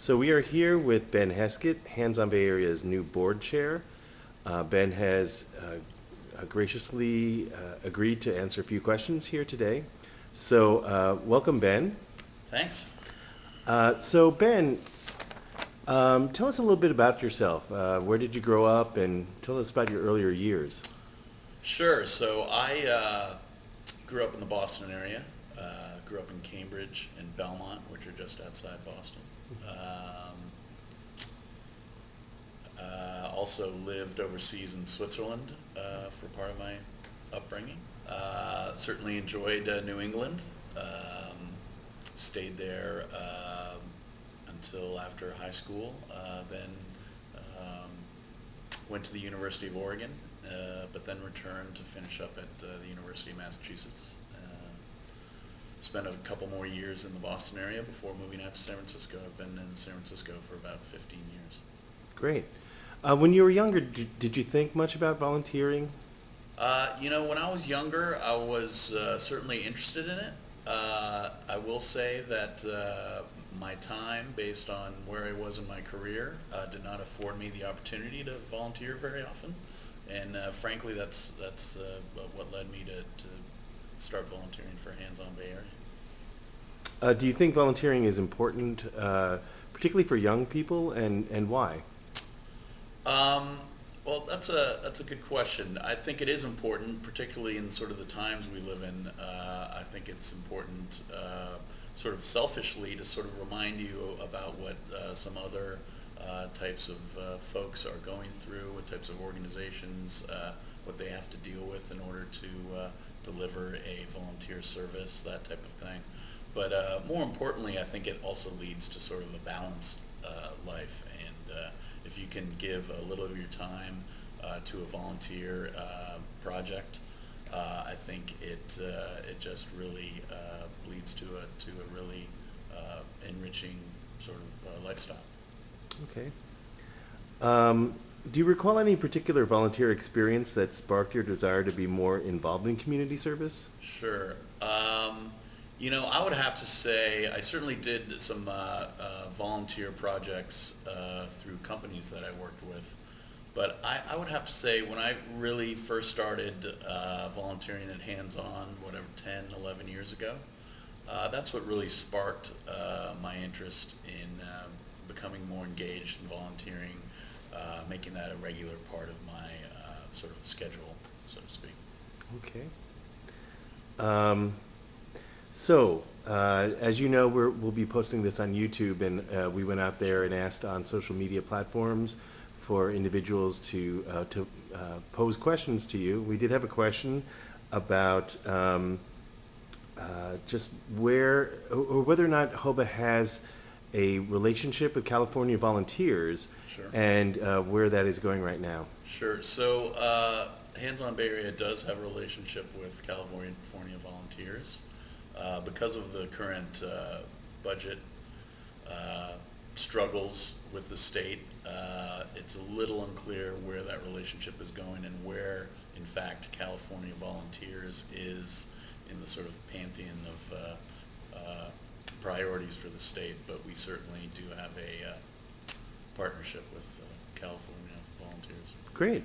So we are here with Ben Heskett, HandsOn Bay Area's new board chair. Ben has graciously agreed to answer a few questions here today. So welcome, Ben. Thanks. So Ben, tell us a little bit about yourself. Where did you grow up, and tell us about your earlier years. Sure. So I grew up in the Boston area. Grew up in Cambridge and Belmont, which are just outside Boston. Also lived overseas in Switzerland for part of my upbringing. Certainly enjoyed New England. Stayed there until after high school. Then um, went to the University of Oregon, but then returned to finish up at the University of Massachusetts. Spent a couple more years in the Boston area before moving out to San Francisco. I've been in San Francisco for about 15 years. Great. When you were younger, did you think much about volunteering? When I was younger, I was certainly interested in it. I will say that my time, based on where I was in my career, did not afford me the opportunity to volunteer very often, and frankly, that's what led me to start volunteering for HandsOn Bay Area. Do you think volunteering is important, particularly for young people, and why? Um, well, that's a good question. I think it is important, particularly in sort of the times we live in. I think it's important, sort of selfishly, to sort of remind you about what some other types of folks are going through, what types of organizations, what they have to deal with in order to deliver a volunteer service, that type of thing. But more importantly, I think it also leads to sort of a balanced life. And if you can give a little of your time to a volunteer project, I think it just really leads to a really enriching sort of lifestyle. Okay. Do you recall any particular volunteer experience that sparked your desire to be more involved in community service? Sure. I would have to say I certainly did some volunteer projects through companies that I worked with. But I would have to say when I really first started volunteering at HandsOn, whatever, 10, 11 years ago, that's what really sparked my interest in becoming more engaged in volunteering, making that a regular part of my sort of schedule, so to speak. Okay. Um, as you know, we'll be posting this on YouTube, and we went out there and asked on social media platforms for individuals to pose questions to you. We did have a question about just where or whether or not HOBA has a relationship with California volunteers, Sure. and where that is going right now. Sure. So, HandsOn Bay Area does have a relationship with California volunteers. Because of the current budget struggles with the state, it's a little unclear where that relationship is going and where, in fact, California volunteers is in the sort of pantheon of priorities for the state. But we certainly do have a partnership with California volunteers. Great.